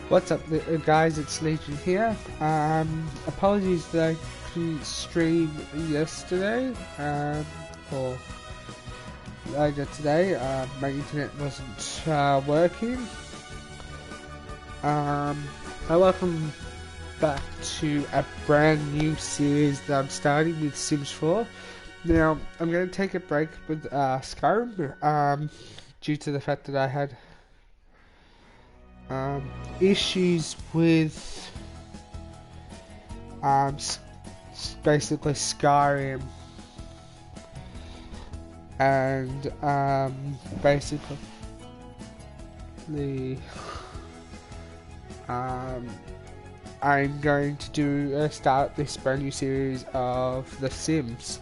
What's up, guys? It's Legion here. Apologies that I couldn't stream yesterday, or later today. My internet wasn't working. Welcome back to a brand new series that I'm starting with Sims 4. Now, I'm going to take a break with Skyrim, due to the fact that I had issues with basically Skyrim and basically I'm going to start this brand new series of The Sims.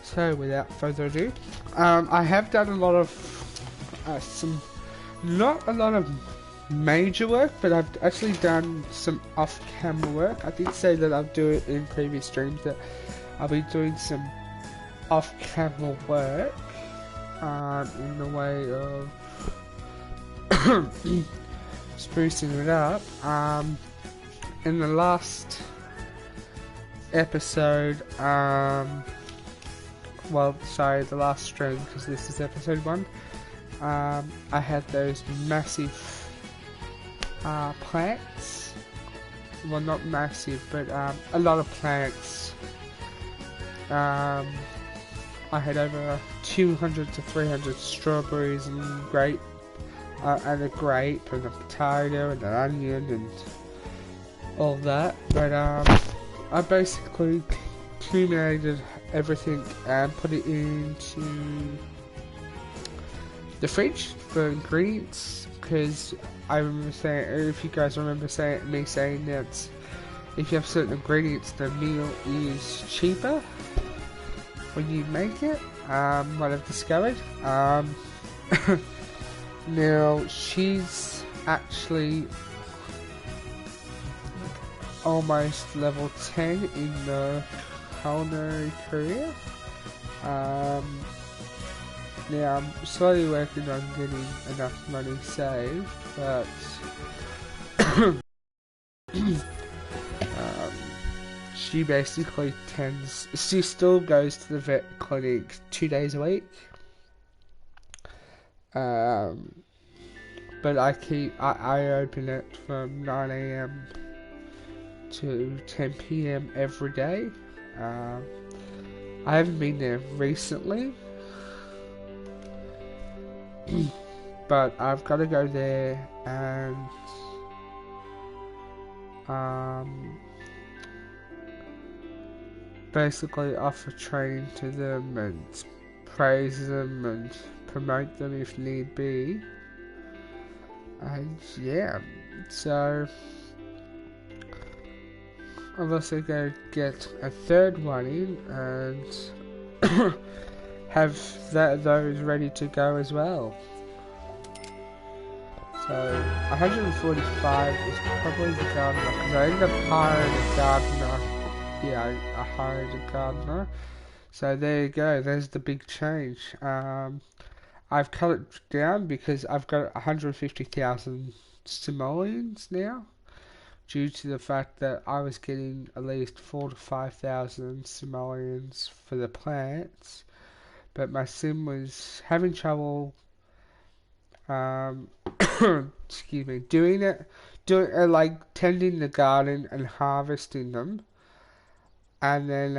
So without further ado, I have done a lot of not a lot of major work, but I've actually done some off-camera work. I did say that I'll do it in previous streams, that I'll be doing some off-camera work in the way of sprucing it up. In the last episode, the last stream, because this is episode 1, I had those massive plants. Well, not massive, but a lot of plants. I had over 200 to 300 strawberries and a grape and a potato and an onion and all that. But I basically accumulated everything and put it into the fridge for ingredients, because I remember saying, if you guys remember me saying that if you have certain ingredients, the meal is cheaper when you make it. What I've discovered. Now she's actually almost level 10 in the culinary career. Now I'm slowly working on getting enough money saved, but she basically she still goes to the vet clinic 2 days a week. But I open it from 9 AM to 10 PM every day. I haven't been there recently, but I've got to go there and basically offer training to them and praise them and promote them if need be. And yeah, so I'm also going to get a third one in and have those ready to go as well. So 145 is probably the gardener, because I ended up hiring a gardener. Yeah, I hired a gardener. So there you go, there's the big change. I've cut it down because I've got 150,000 simoleons now, due to the fact that I was getting at least 4,000 to 5,000 simoleons for the plants, but my sim was having trouble excuse me, doing like tending the garden and harvesting them, and then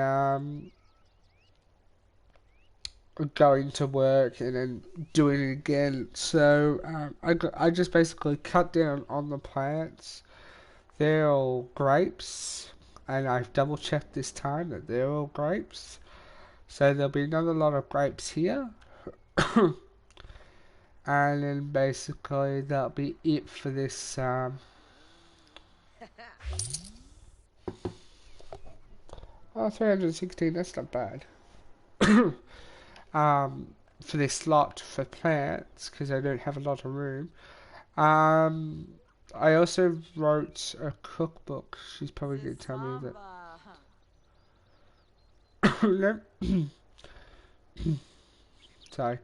going to work and then doing it again. So I just basically cut down on the plants. They're all grapes, and I've double checked this time that they're all grapes. So there'll be another lot of grapes here. And then basically that'll be it for this 316, that's not bad. For this lot for plants, because I don't have a lot of room. I also wrote a cookbook. She's probably going to tell me that. Sorry.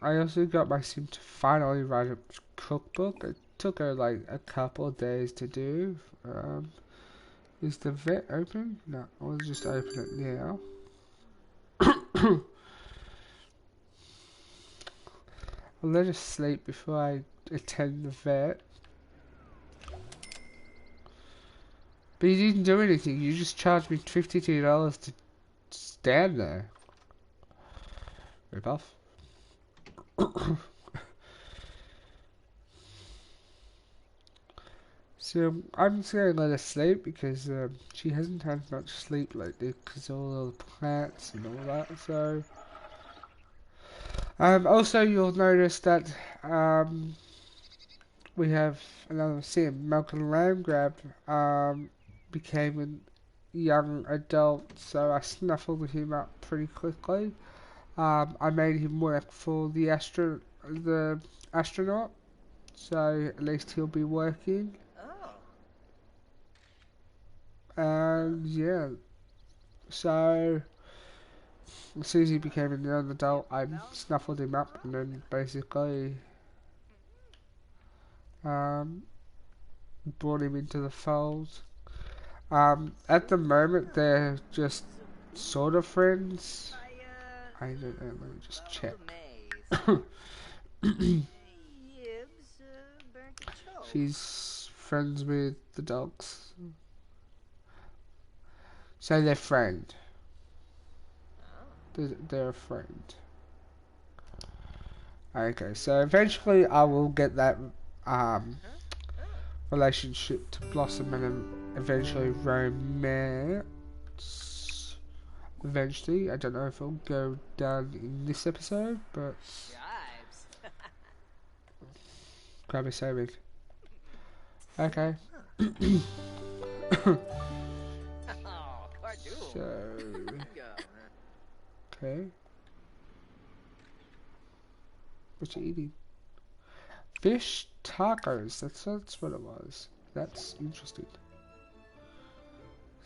I also got my sim to finally write a cookbook. It took her like a couple of days to do. Is the vet open? No, I'll just open it now. I'll let her sleep before I attend the vet. But you didn't do anything, you just charged me $52 to stand there. Rip off. So I'm just gonna let her sleep because she hasn't had much sleep lately because of all the plants and all that. So also you'll notice that we have another sim, Malcolm Landgrab, became a young adult, so I snuffled him up pretty quickly. I made him work for the astronaut, so at least he'll be working. And yeah, so as soon as he became a young adult, I snuffled him up and then basically brought him into the fold. At the moment, they're just sort of friends. I don't know, let me just check. She's friends with the dogs. So they're friend. They're a friend. Okay, so eventually I will get that relationship to blossom and eventually romance. Eventually, I don't know if it'll go down in this episode, but grab a saving. Okay. So, okay. What you eating? Fish tacos. That's what it was. That's interesting.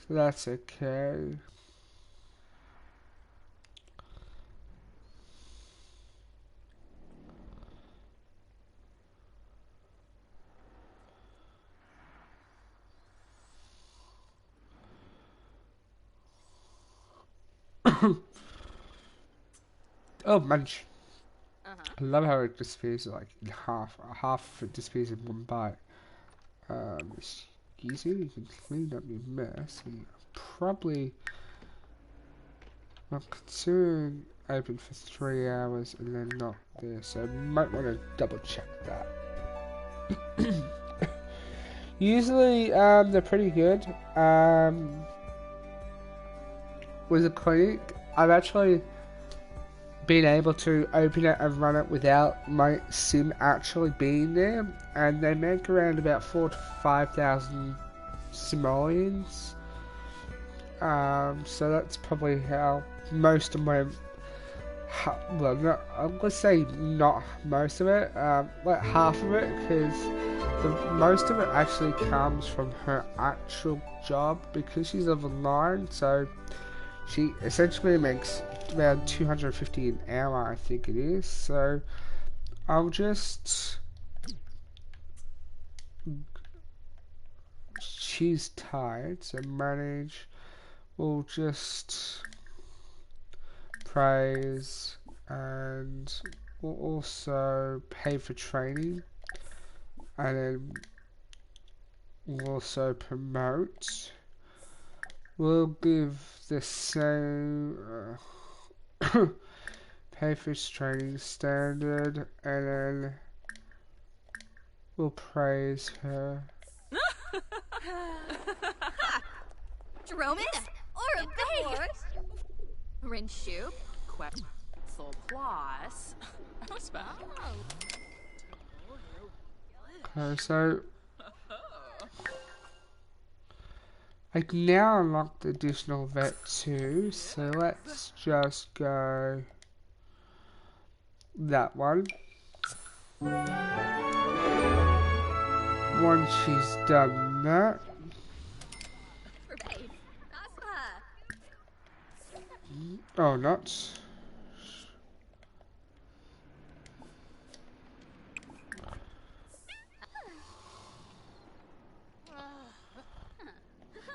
So that's okay. Oh, munch. I love how it disappears like in half. Half of it disappears in one bite. Excuse you can clean up your mess. And probably not considering open for 3 hours and then not there, so might want to double check that. Usually, they're pretty good. With a clinic, I've actually been able to open it and run it without my sim actually being there, and they make around about 4,000 to 5,000 simoleons. So that's probably how most of my, well, not, let's say not most of it, like half of it, because most of it actually comes from her actual job because she's level 9, so she essentially makes around 250 an hour, I think it is. So I'll just, she's tired, so manage. We'll just praise, and we'll also pay for training, and then we'll also promote. We'll give the same pay for training standard, and then we'll praise her. Roman or a big Rinshoop, Quetzal Plus. Okay, so I can now unlock the additional vet too, so let's just go that one. Once she's done that, oh, nuts.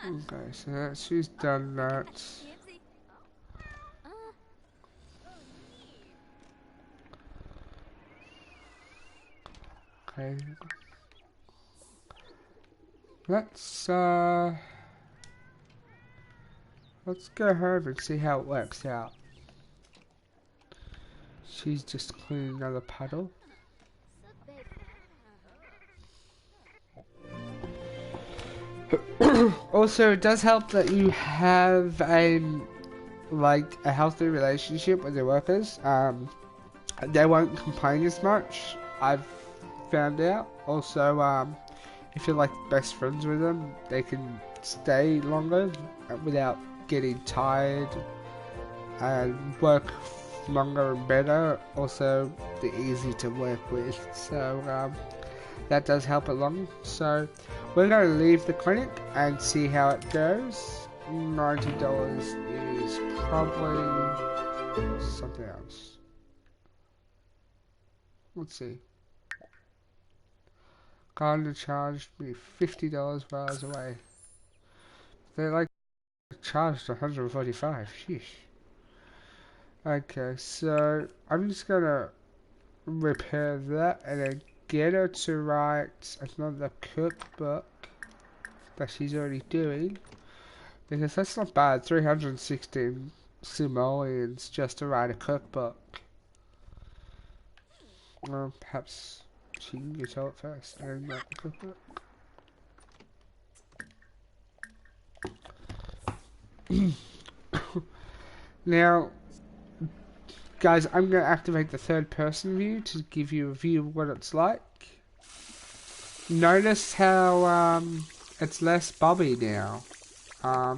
Okay, so she's done that. Okay. Let's go home and see how it works out. She's just cleaning another puddle. Also, it does help that you have a healthy relationship with your workers. They won't complain as much, I've found out. Also, if you're like best friends with them, they can stay longer without getting tired and work longer and better. Also, they're easy to work with, so that does help along. So we're going to leave the clinic and see how it goes. $90 is probably something else. Let's see. Gardner charged me $50 while I was away. They like charged $145. Sheesh. Okay, so I'm just gonna repair that and then get her to write another cookbook that she's already doing, because that's not bad. 316 simoleons just to write a cookbook. Well, perhaps she can get out first and then write the cookbook. Now, guys, I'm going to activate the third person view to give you a view of what it's like. Notice how it's less bobby now.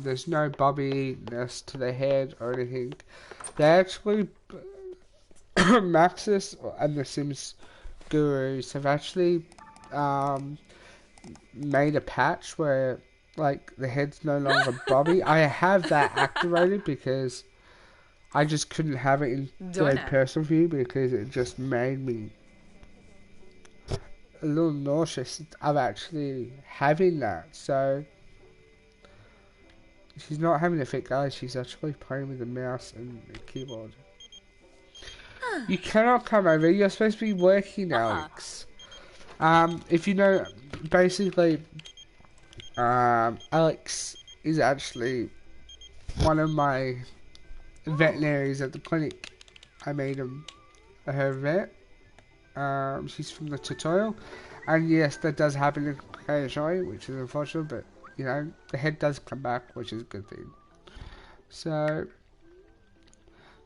There's no bobbiness to the head or anything. They actually, Maxis and the Sims gurus have actually made a patch where like the head's no longer bobby. I have that activated because I just couldn't have it in third person view because it just made me a little nauseous of actually having that. So she's not having a fit, guys. She's actually playing with the mouse and the keyboard. You cannot come over. You're supposed to be working, Alex. If you know, basically, Alex is actually one of my veterinaries at the clinic. I made her vet. She's from the tutorial, and yes, that does happen occasionally, which is unfortunate, but you know, the head does come back, which is a good thing.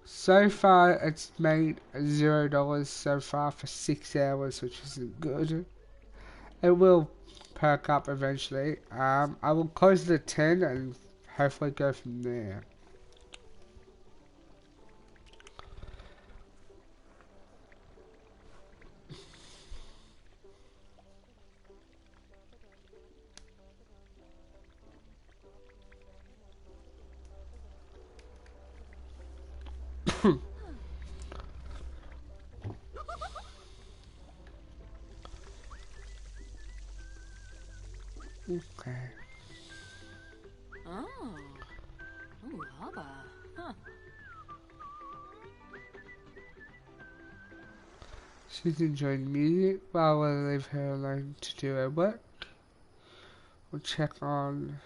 So far it's made $0 so far for 6 hours, which isn't good. It will perk up eventually. I will close it at 10 and hopefully go from there. Okay. Oh. Ooh, hubba. Huh. She's enjoying music while we leave her alone to do her work. We'll check on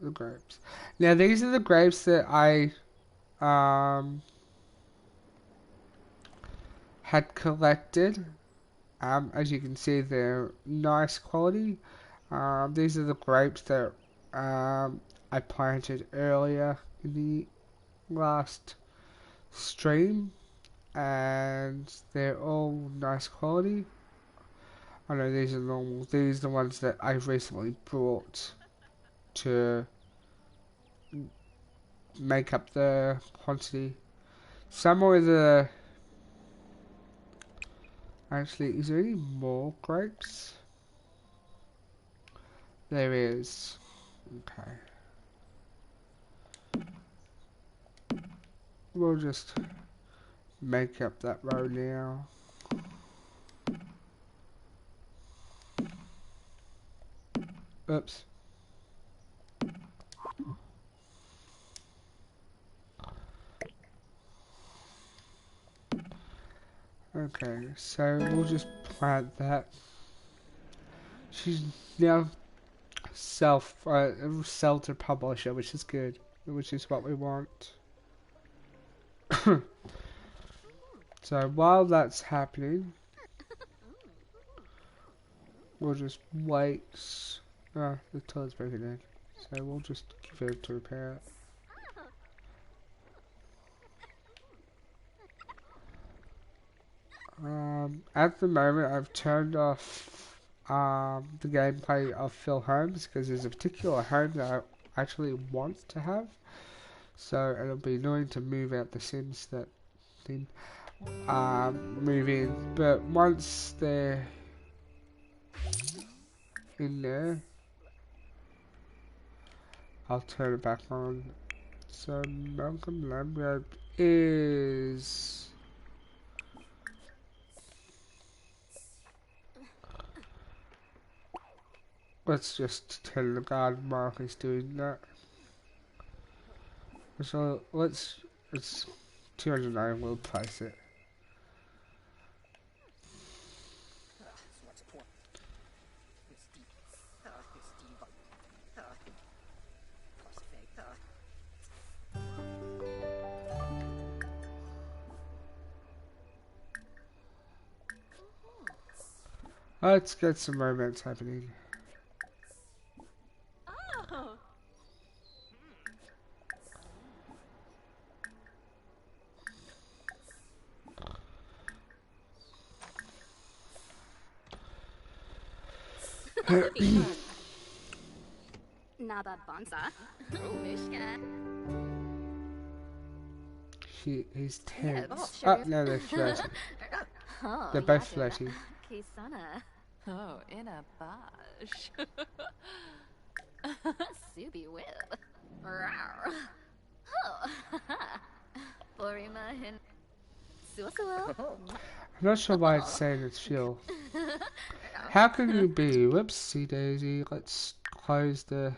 the grapes. Now these are the grapes that I had collected. As you can see, they're nice quality. These are the grapes that I planted earlier in the last stream, and they're all nice quality. I know these are normal. These are the ones that I've recently brought to make up the quantity. Some are the... Actually, is there any more grapes? There is. Okay. We'll just make up that row now. Oops. Okay, so we'll just plant that. She's now sell to publisher, which is good, which is what we want. So while that's happening, we'll just wait. Ah, the toilet's broken down, so we'll just give it to repair it. At the moment, I've turned off the gameplay of Phil Holmes because there's a particular home that I actually want to have. So it'll be annoying to move out the Sims that thing, move in. But once they're in there, I'll turn it back on. So Malcolm Lambert is... Let's just tell the guard Mark is doing that. So it's 209, we'll place it. Let's get some romance happening. Naba Bonza. He's tense. Oh, no, they're flirting. They're both flirting. Kisana. Oh, in a bash. Subi will. Rawr. Oh, Borima hin. Suasuo. I'm not sure why it's saying it's Phil. How can you be? Whoopsie daisy. Let's close the...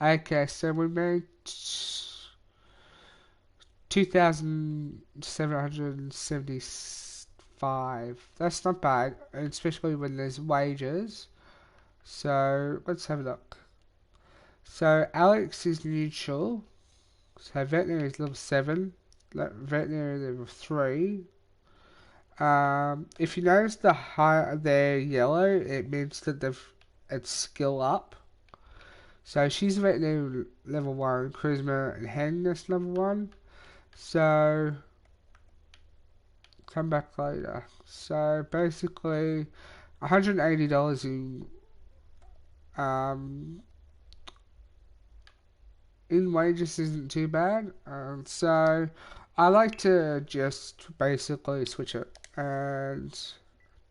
Okay, so we made 2,775. That's not bad, especially when there's wages. So let's have a look. So Alex is neutral. So veterinary is level 7. Veterinary level 3. If you notice they're yellow, it means that it's skill up. So she's veterinary level 1, charisma and handiness level 1. So come back later. So basically $180 in wages isn't too bad. So I like to just basically switch it and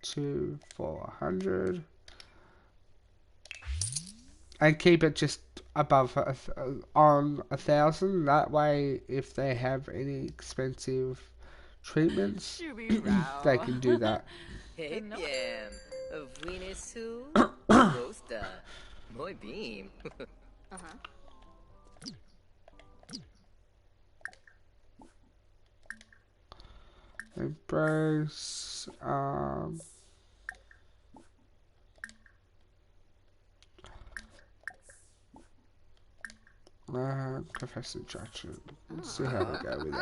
to 400 and keep it just above on 1,000. That way, if they have any expensive treatments, they can do that. Hey, Piem. Vinisu. Rosta. Muy beam. Embrace. Professor Judgment. Let's see how we go with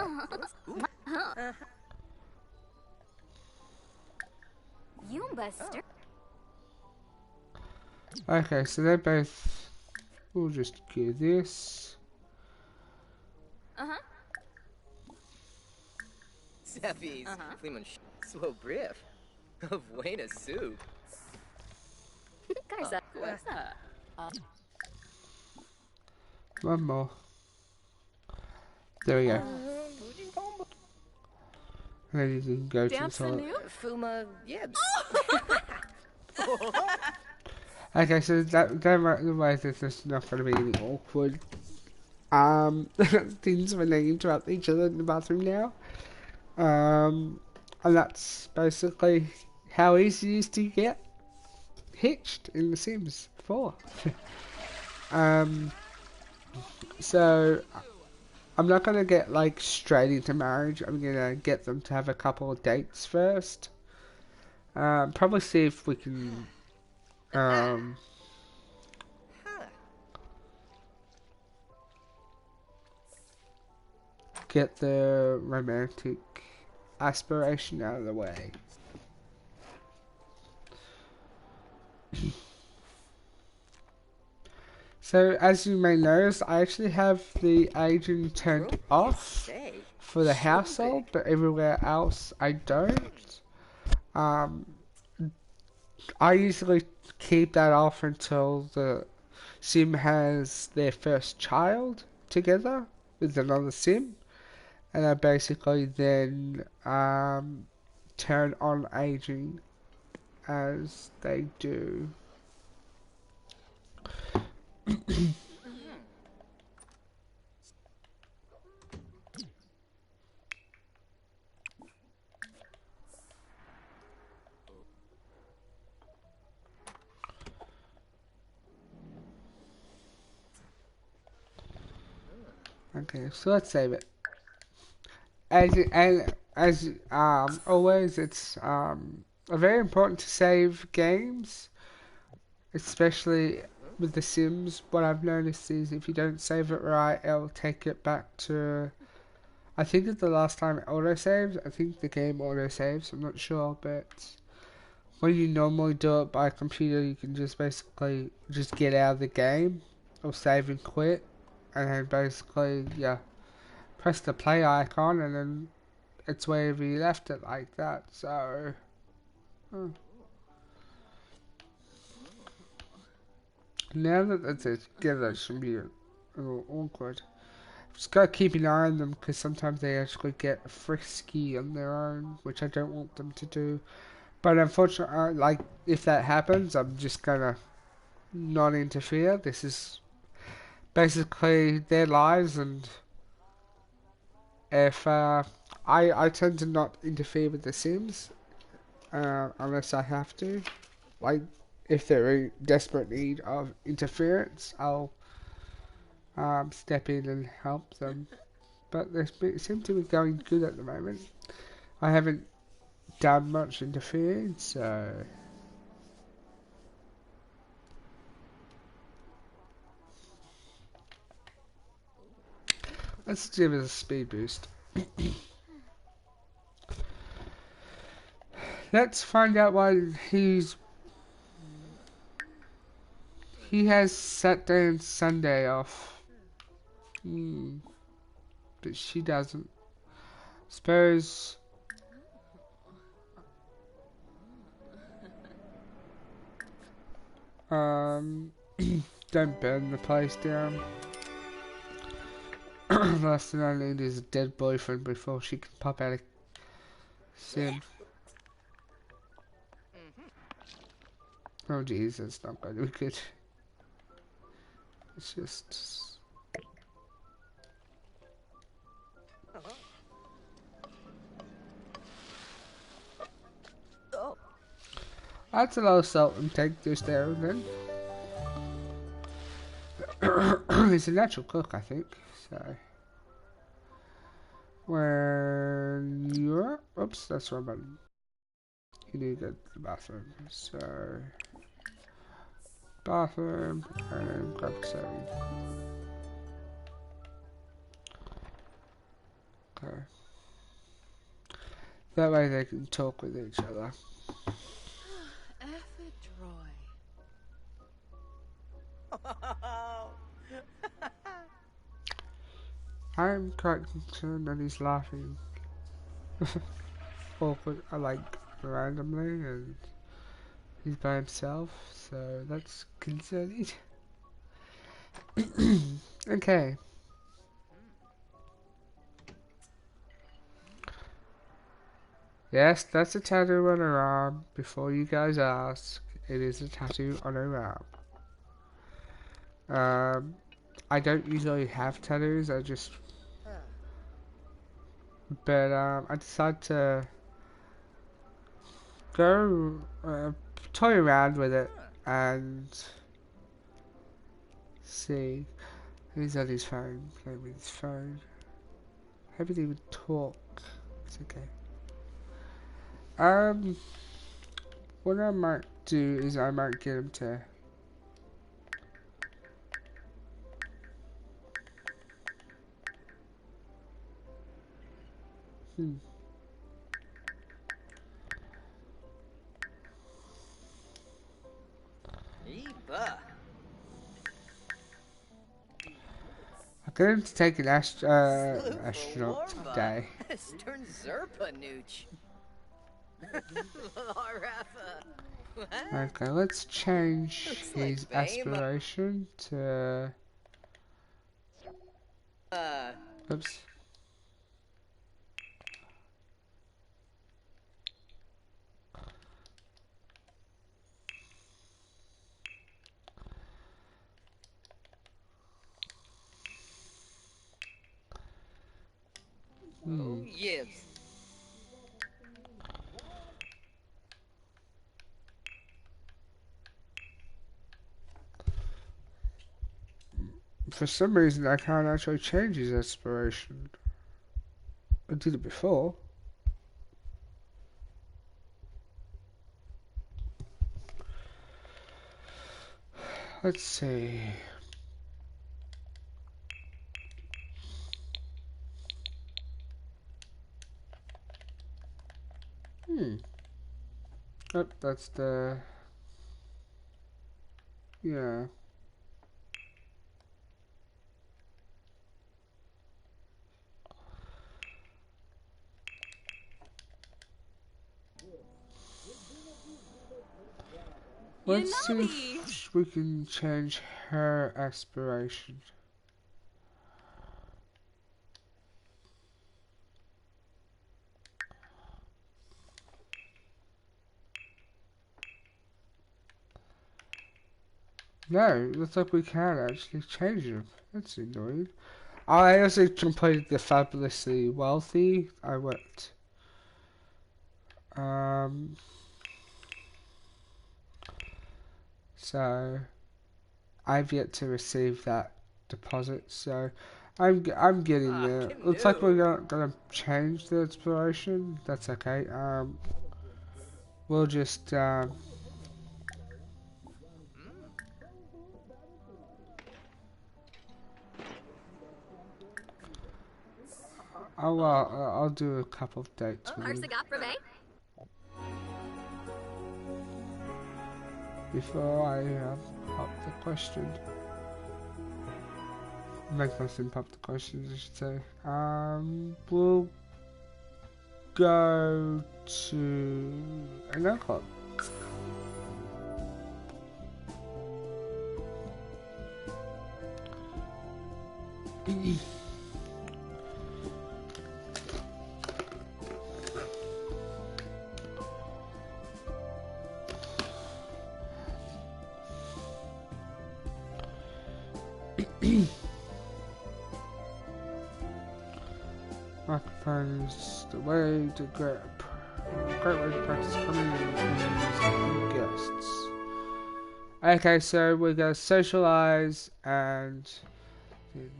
that. Okay, so they're both... We'll just give this. Seppies. Fleeman slow brief. Of Wayna soup. Garza. One more. There we go. And then you can go to the toilet. Fuma Yebs. Okay, so that the way that there's not going to be any awkward things when they interrupt each other in the bathroom now. And that's basically how easy it is to get hitched in The Sims 4. So I'm not gonna get like straight into marriage. I'm gonna get them to have a couple of dates first. Probably see if we can get the romantic aspiration out of the way. So, as you may notice, I actually have the aging turned off for the household, but everywhere else I don't. I usually keep that off until the sim has their first child together with another sim, and I basically then turn on aging as they do. Okay, so let's save it. As always, it's very important to save games, especially with The Sims. What I've noticed is if you don't save it right, it'll take it back to. I think it's the last time it autosaves. I think the game autosaves. I'm not sure, but when you normally do it by computer, you can just basically just get out of the game or save and quit, and then basically press the play icon and then it's wherever you left it, like that. So now that it's together, it should be a little awkward. Just gotta keep an eye on them because sometimes they actually get frisky on their own, which I don't want them to do. But unfortunately, like if that happens, I'm just gonna not interfere. This is basically their lives, and if I tend to not interfere with the Sims unless I have to. Like if they're in desperate need of interference, I'll step in and help them. But they seem to be going good at the moment. I haven't done much interfering, so let's give it a speed boost. Let's find out why he has Saturday and Sunday off. But she doesn't. Suppose don't burn the place down. Last thing I need is a dead boyfriend before she can pop out of Sim. Oh jeez, that's not going to be good. It's just... That's a lot of salt and take just there and then. He's a natural cook, I think, so... When you're... Oops, that's the wrong button. You need to go to the bathroom, so... Bathroom, and then grab some. Okay. That way they can talk with each other. I'm quite concerned that he's laughing. Awkward, like randomly, and he's by himself, so that's concerning. Okay. Yes, that's a tattoo on her arm. Before you guys ask, it is a tattoo on her arm. I don't usually have tattoos, but I decided to go toy around with it and see. He's on his phone, playing with his phone. Maybe they would talk. It's okay. What I might do is I might get him to. Eba. I get him to take an astronaut Warmba. day. Stern Zerpa Nooch. Larafa. Okay, let's change Looks like his Bama. aspiration to. Oops. Oh, yibs. For some reason, I can't actually change his aspiration. I did it before. Let's see. Oh, that's the. Yeah. Let's see if we can change her aspiration. No, looks like we can't actually change them. That's annoying. I also completed the Fabulously Wealthy. I went. So I've yet to receive that deposit. So I'm getting there. Looks like we're gonna change the exploration. That's okay. We'll just I'll do a couple of dates with him before I pop the question. Make nothing pop the questions, I should say. We'll go to an airport. Microphone is the way to great way to practice coming in guests. Okay, so we're gonna socialize, and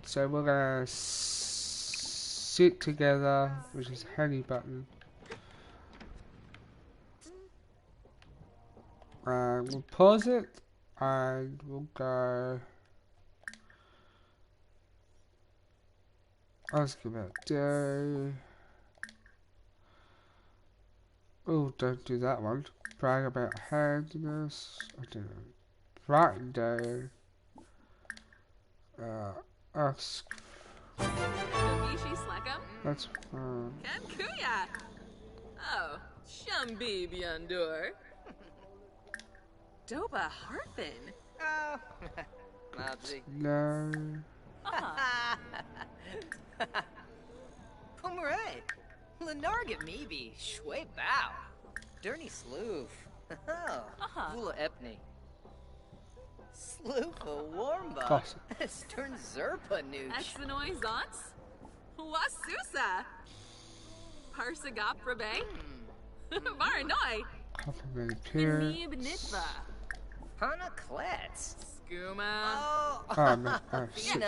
so we're gonna sit together, which is handy button. And we'll pause it, and we'll go. Ask about day. Oh, don't do that one. Brag about handiness. I don't know. Writing day. Ask. That's fine. Oh, Shumbi Byandur. Doba Harpin. Oh. Mobsy. No. Pomeray. Lenarga Meebe. Shwe Bow. Derny Sloof. Vula Epney. Sloofa Warmba. Stern Zerpa Nooch. Exanoy Zonts. Wasusa. Parsagop Rabe. Varanoi. Compliment here. Neeb Nitva. Hana Klets. Skooma. Oh. No. Oh, shit.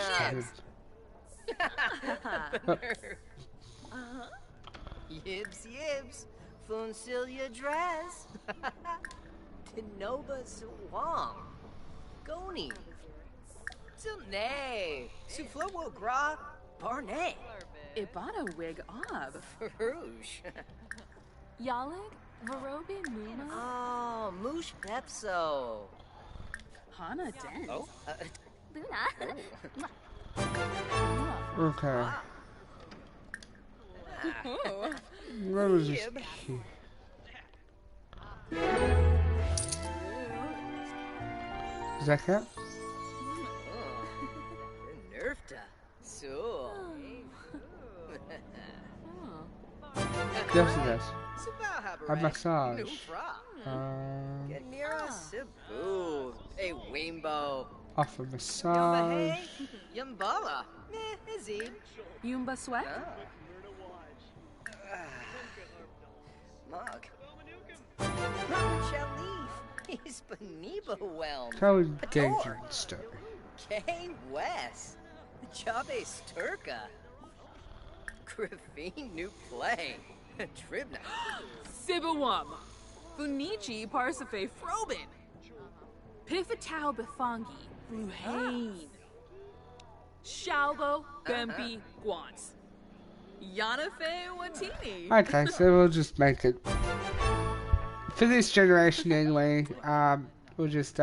Yibs yibs. Funcilia dress. Tinoba suwang. Goni. Tilne. Suflowo gra. Barnay. Ibana wig ob. Farouche. Yalig, Varobi Muma, Oh, Moosh Pepso. Hana Den. Oh, Luna. Okay. Oh. That was just Yib. cute. Is that cat? Nerfta. So. Yes, it does. A A massage. Get near us, Cebu. A rainbow. Off a Yumba massage. hey. Yumbala. Meh, Izzy. Yumba Sweat, Mug. Chalif. He's Beniba whelm. Tell me danger and stuff. Kane West. Chabe Sturka. Griffin new play. Tribna. Sibawam, Funichi Parsafe Frobin, Pifatau Bifangi, Luhane, Shalbo Bempi Guans, Yanafe Watini. Okay, so we'll just make it for this generation anyway. We'll just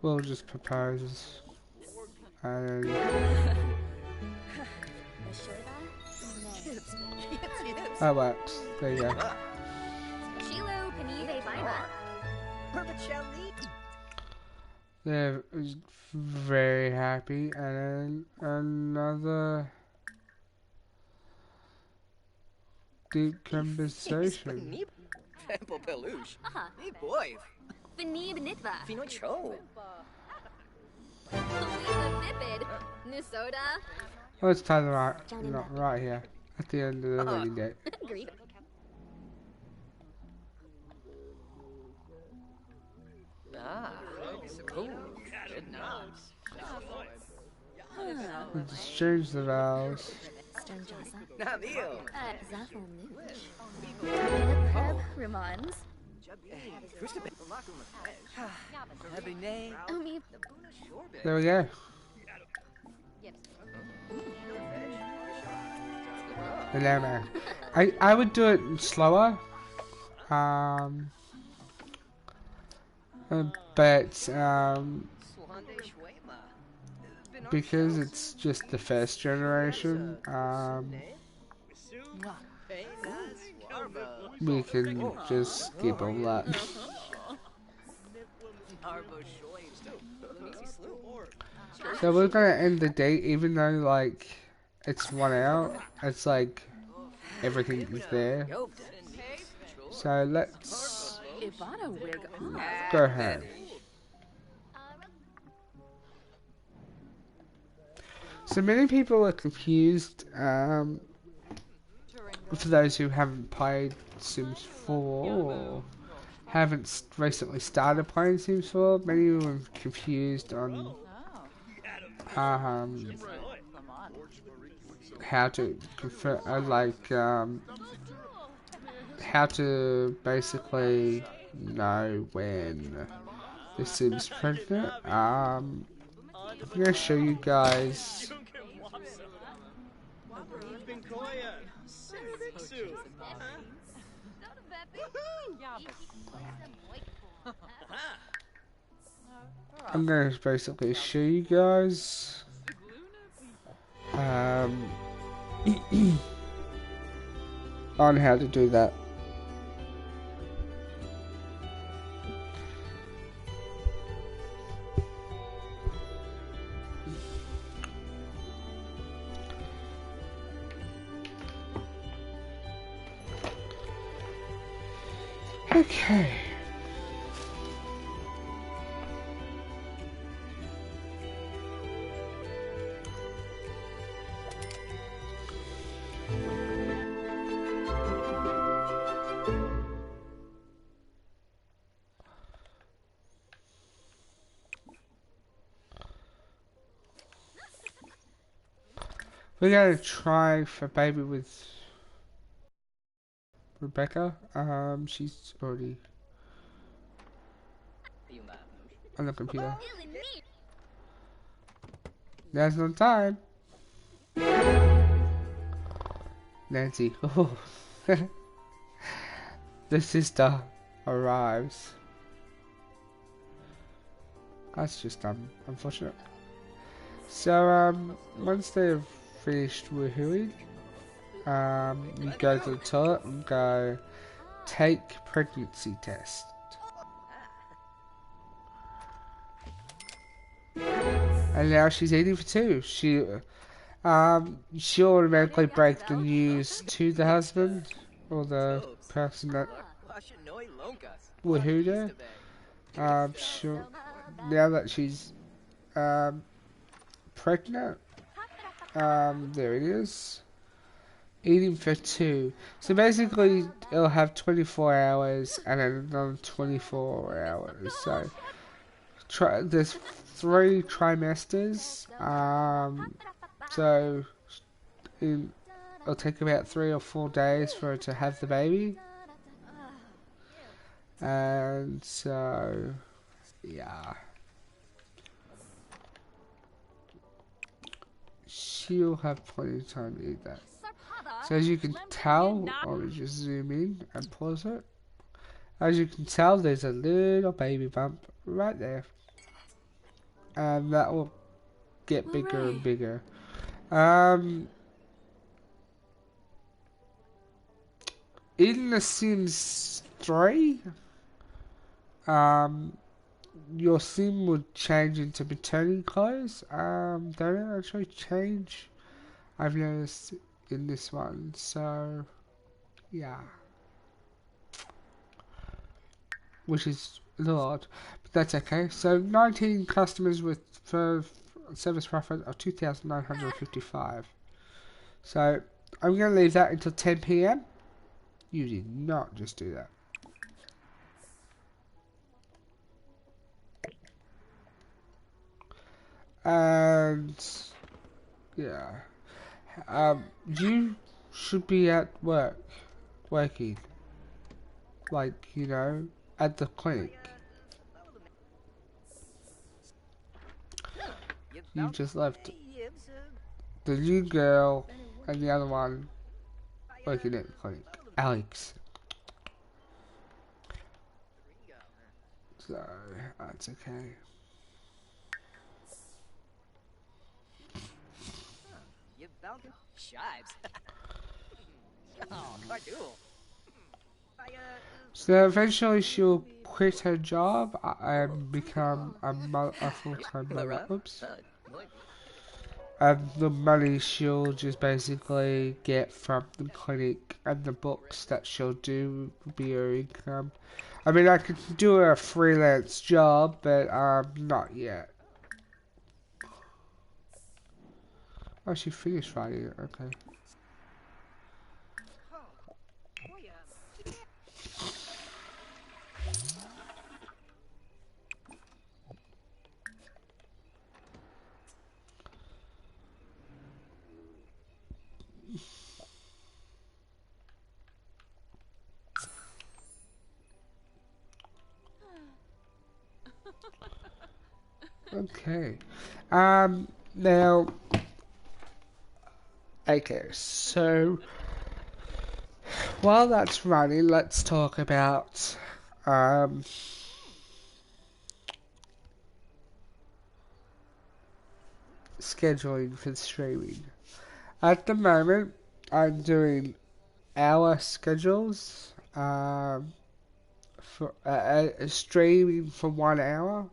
we'll just propose and that works. There you go. Shilo Panive Baima. Perpachali. They're very happy, and then another deep conversation. Pempo Peluche. Hey boy. Fanib Nitva. Fino Cho. Feliva Vipid. Nusoda. Let's tie them right here at the end of the wedding date. Greek. Ah, cool. Good We'll just change the vows. Stern Jasa. Namio. Zafel Nooch. Pub Ramons. Omi. There we go. And then, I would do it slower. But because it's just the first generation, we can just skip all that. So we're gonna end the date, even though like it's 1 hour. It's like everything is there. So let's Ibana wig on. go ahead. So many people are confused. For those who haven't played Sims 4 or haven't recently started playing Sims 4, many of them are confused on how to how to basically know when the Sim's pregnant. I'm gonna show you guys. I'm gonna basically show you guys on how to do that. Okay. We're gonna try for baby with Rebecca. She's already on the computer. There's no time. Nancy. Oh. The sister arrives. That's just unfortunate. So once they've finished woohooing, you go to the toilet and go take pregnancy test. And now she's eating for two. She'll automatically break the news to the husband or the person that woohooed her. Now that she's pregnant, there it is. Eating for two. So basically, it'll have 24 hours and then another 24 hours. So there's 3 trimesters. So it'll take about 3 or 4 days for her to have the baby. And so, yeah. She'll have plenty of time to eat that. So as you can tell, I'll just zoom in and pause it. As you can tell, there's a little baby bump right there. And that will get bigger and bigger. In The Sims 3, your sim would change into maternity clothes. They don't actually change, I've noticed, in this one. So, yeah. Which is a little odd, but that's okay. So, 19 customers with service profit of 2,955. So, I'm going to leave that until 10 PM. You did not just do that. And yeah, you should be at working, like, you know, at the clinic. You just left the new girl and the other one working at the clinic, Alex. So that's okay. So eventually she'll quit her job and become a full-time mother. Oops. And the money she'll just basically get from the clinic and the books that she'll do will be her income. I mean, I could do a freelance job, but not yet. Oh, she finished writing it, okay. Okay. Now, okay, so while that's running, let's talk about scheduling for streaming. At the moment, I'm doing hour schedules for streaming for 1 hour.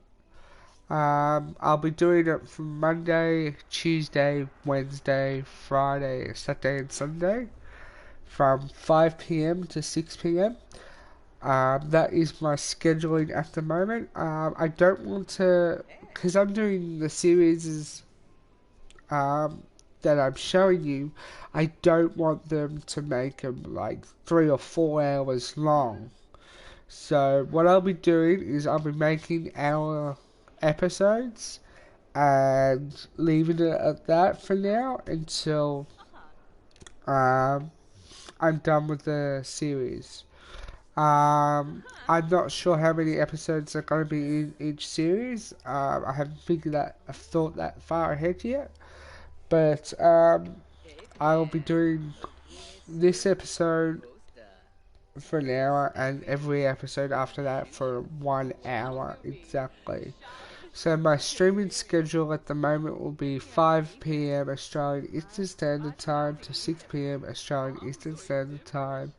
I'll be doing it from Monday, Tuesday, Wednesday, Friday, Saturday and Sunday from 5 PM to 6 PM. That is my scheduling at the moment. I don't want to, because I'm doing the series that I'm showing you, I don't want them to make them like 3 or 4 hours long. So what I'll be doing is I'll be making hour episodes, and leaving it at that for now until I'm done with the series. I'm not sure how many episodes are going to be in each series. I haven't I've thought that far ahead yet. But I'll be doing this episode for an hour and every episode after that for 1 hour exactly. So my streaming schedule at the moment will be 5 PM Australian Eastern Standard Time to 6 PM Australian Eastern Standard Time.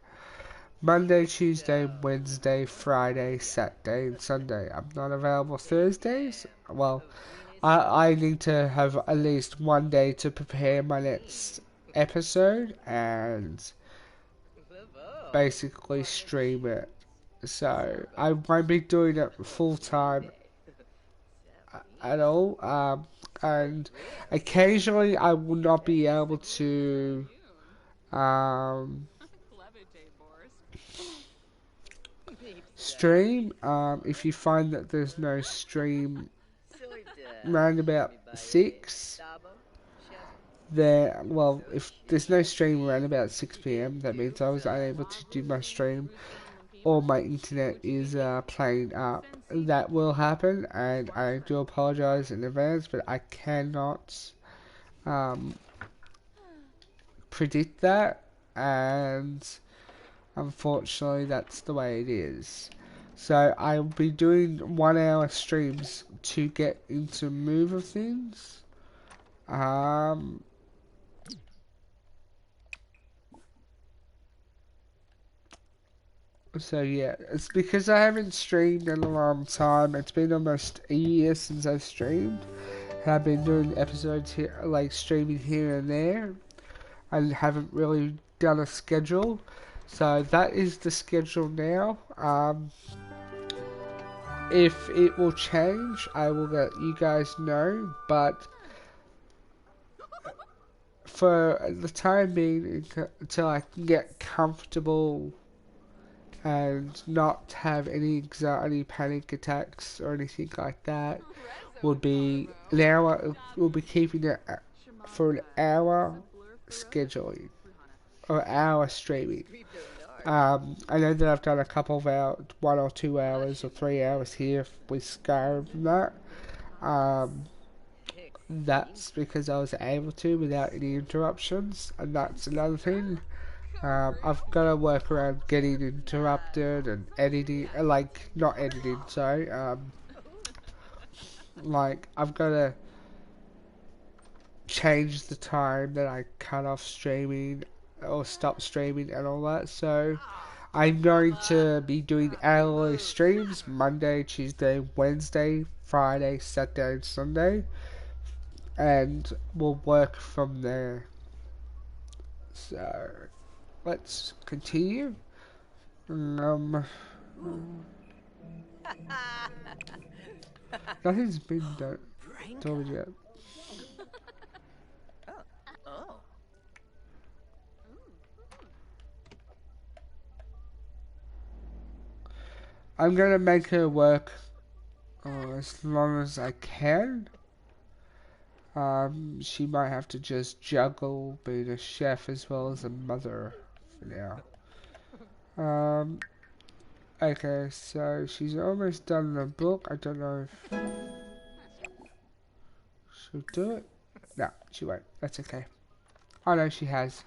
Monday, Tuesday, Wednesday, Friday, Saturday and Sunday. I'm not available Thursdays. Well, I need to have at least one day to prepare my next episode and basically stream it. So I won't be doing it full time at all. And occasionally I will not be able to stream. If you find that there's no stream around about 6, well, if there's no stream around about 6 PM, that means I was unable to do my stream or my internet is playing up. That will happen, and I do apologize in advance, but I cannot predict that, and unfortunately that's the way it is. So I'll be doing 1 hour streams to get into move of things. So yeah, it's because I haven't streamed in a long time. It's been almost a year since I've streamed. And I've been doing episodes here, like streaming here and there. I haven't really done a schedule. So that is the schedule now. If it will change, I will let you guys know. But for the time being, until I can get comfortable and not have any anxiety, panic attacks or anything like that, would be an hour. We'll be keeping it for an hour scheduling or hour streaming. I know that I've done a couple of hours, 1 or 2 hours or 3 hours here with Skyrim and that. That's because I was able to without any interruptions, and that's another thing. I've got to work around getting interrupted and editing, not editing, sorry, I've got to change the time that I cut off streaming or stop streaming and all that, so I'm going to be doing hourly streams Monday, Tuesday, Wednesday, Friday, Saturday and Sunday, and we'll work from there. So let's continue. Nothing's been done yet. I'm gonna make her work as long as I can. She might have to just juggle being a chef as well as a mother for now. Okay, so she's almost done the book. I don't know if she'll do it. No, she won't. That's okay. Oh no, she has.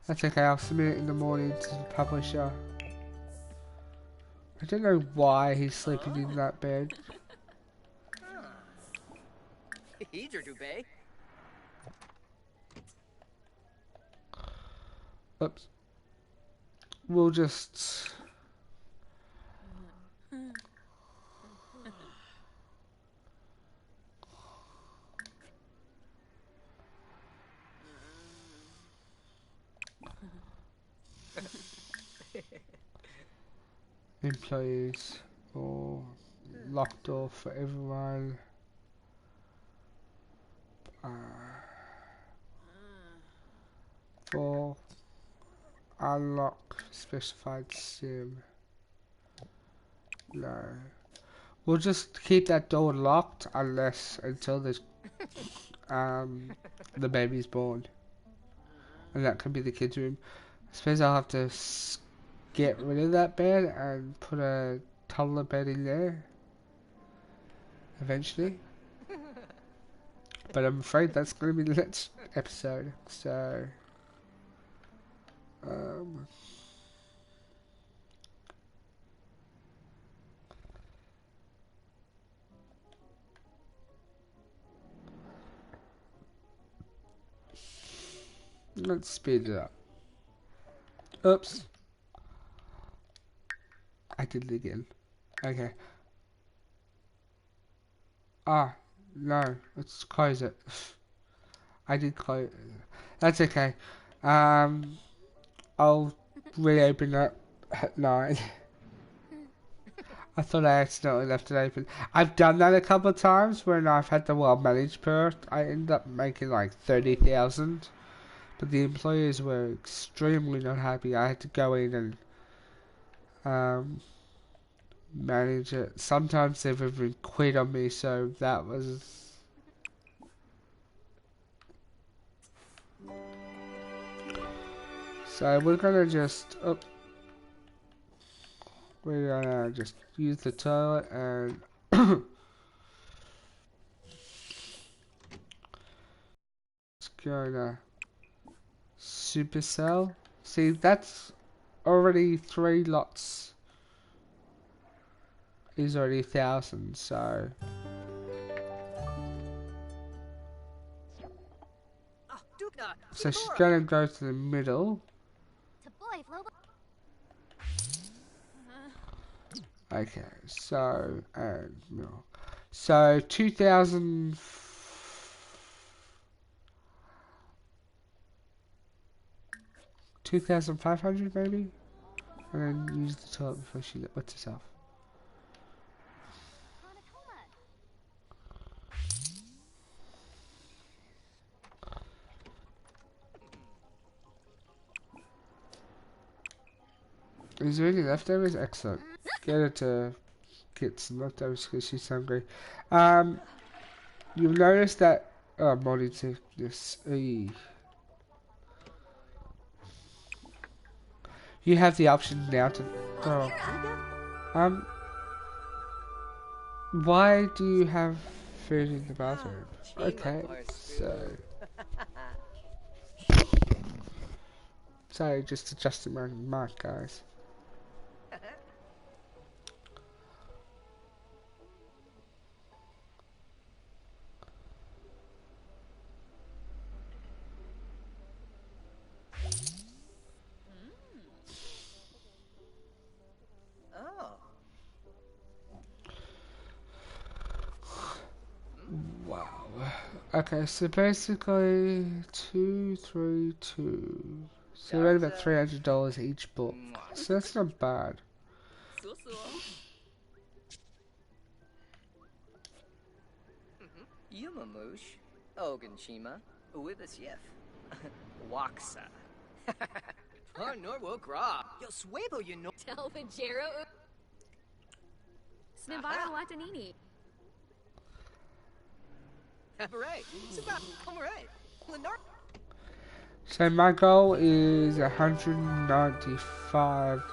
That's okay, I'll submit it in the morning to the publisher. I don't know why he's sleeping in that bed. Oops. We'll just... Employees or locked off for everyone. For unlock specified sim. No. We'll just keep that door locked until there's the baby's born. And that could be the kids' room. I suppose I'll have to get rid of that bed and put a toddler bed in there eventually. But I'm afraid that's going to be the next episode. So, let's speed it up. Oops. I did it again. Okay. Ah, no. Let's close it. I did close it. That's okay. I'll reopen it at 9. I thought I accidentally left it open. I've done that a couple of times when I've had the well-managed perk. I ended up making like 30,000. But the employers were extremely not happy. I had to go in and manage it. Sometimes they've even quit on me, so that was... So we're gonna just... we're gonna just use the toilet and... It's gonna... Supercell. See, that's already 3 lots. Is already 1,000, so... So she's gonna go to the middle. Okay, so, and no. So, 2,000... 2,500 maybe? And then use the toilet before she lets herself. Is there any leftovers? Excellent. Get her to get some leftovers because she's hungry. You'll notice that... Oh, body sickness. You have the option now to... Oh. Why do you have food in the bathroom? Okay, so... Sorry, just adjusting my mic, guys. Okay, so basically 2, 3, 2. So we're at about $300 each book. So that's not bad. Yumamoosh, Ogunchima, Uibasyef, Waksa. Norwo Gra. Yo Swabo, you know. Telvajero. Snivara Watanini. So my goal is 195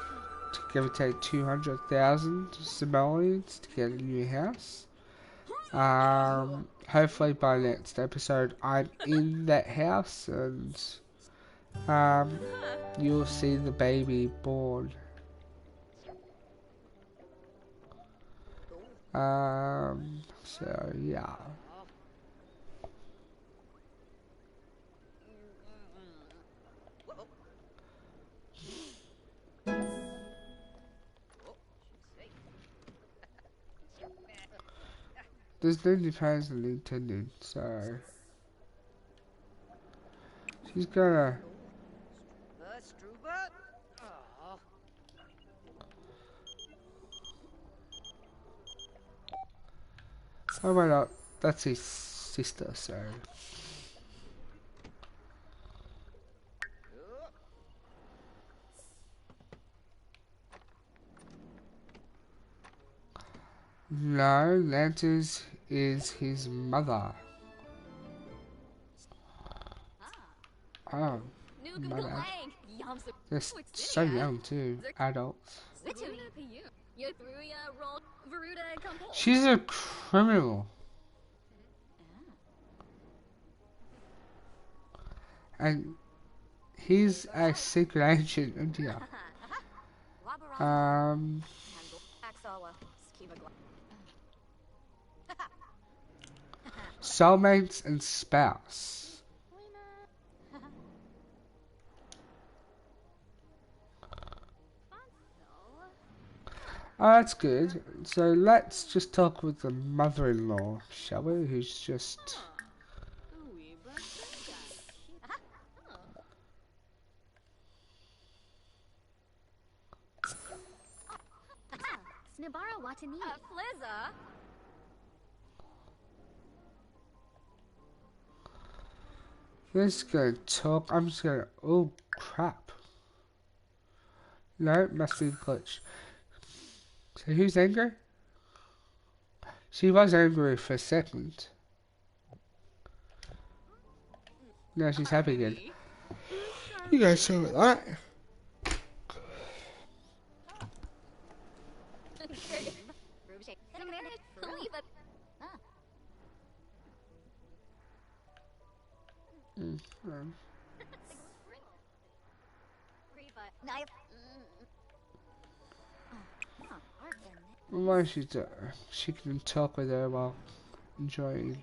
to give or take 200,000 simoleons to get a new house. Hopefully by next episode I'm in that house and you'll see the baby born. So yeah. There's no depends on Nintendo, so she's gonna. Oh my god, that's his sister, so. No, Lantis is his mother. Oh, my bad. They're so young too, adults. She's a criminal. And he's a secret agent, isn't he? Soulmates and spouse. Oh, that's good. So let's just talk with the mother-in-law, shall we? Who's just... Snibara Watani. Flizza. Let's go talk. I'm just gonna... Oh, crap. No, it must be a glitch. So who's angry? She was angry for a second. Now she's happy again. You guys saw it, right? Why she can talk with her while enjoying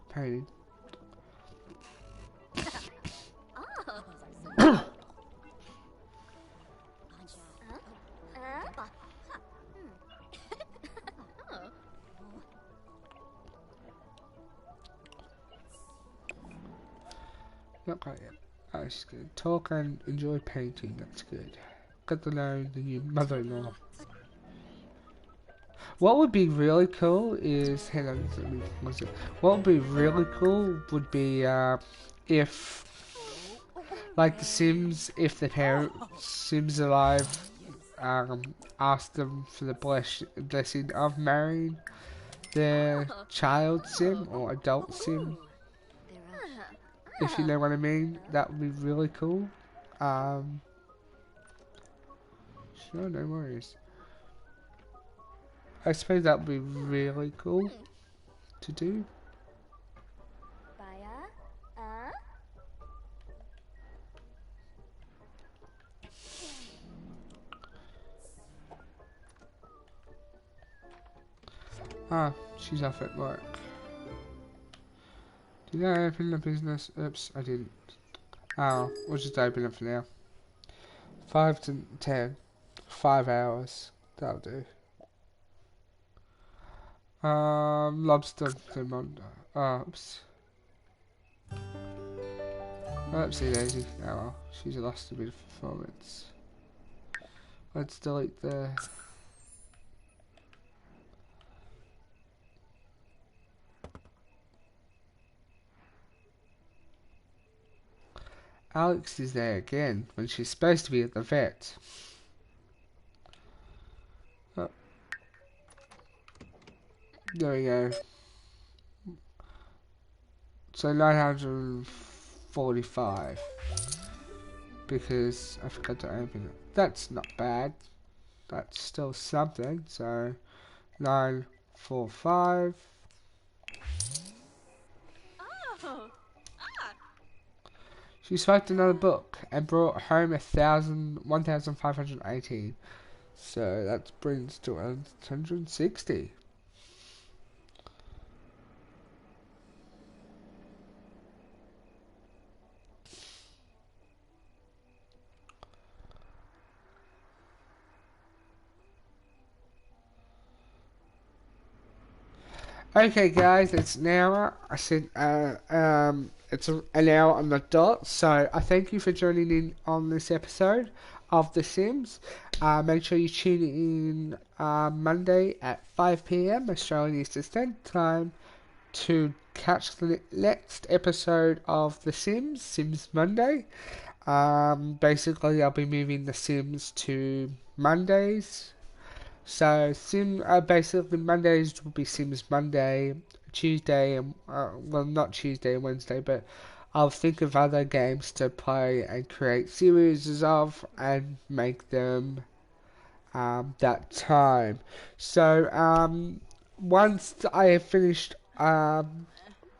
painting. Not quite yet. Oh, she's gonna talk and enjoy painting. That's good. Get to know the new mother-in-law. What would be really cool is, hang on, what would be really cool would be if, like the Sims, if the parents, Sims alive, asked them for the blessing of marrying their child Sim or adult Sim. If you know what I mean, that would be really cool. Sure, no worries. I suppose that would be really cool to do. Ah, she's off at work. Did I open the business? Oops, I didn't. Oh, we'll just open it for now. 5 to 10. 5 hours. That'll do. Lobster Mondo. Oops. Oopsie daisy. Oh well, she's lost a bit of performance. Let's delete the... Alex is there again when she's supposed to be at the vet. Oh. There we go. So 945 because I forgot to open it. That's not bad. That's still something. So 945. She swiped another book and brought home 1,518. So that brings to 160. Okay, guys, it's an hour. I said it's an hour on the dot. So I thank you for joining in on this episode of The Sims. Make sure you tune in Monday at 5 PM Australian Eastern Standard Time to catch the next episode of The Sims, Sims Monday. Basically, I'll be moving The Sims to Mondays. So basically Mondays will be Sims Monday, Tuesday and well, not Tuesday and Wednesday, but I'll think of other games to play and create series of and make them that time. So once I have finished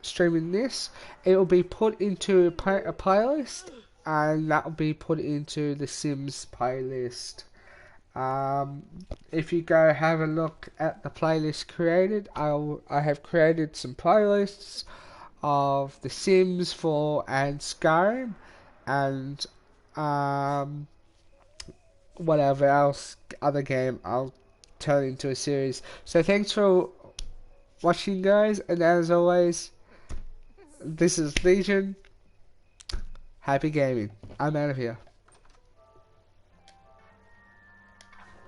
streaming this, it will be put into a playlist, and that will be put into the Sims playlist. If you go have a look at the playlist created, I have created some playlists of The Sims 4 and Skyrim, and whatever else other game I'll turn into a series. So thanks for watching, guys, and as always, this is Legion. Happy gaming. I'm out of here.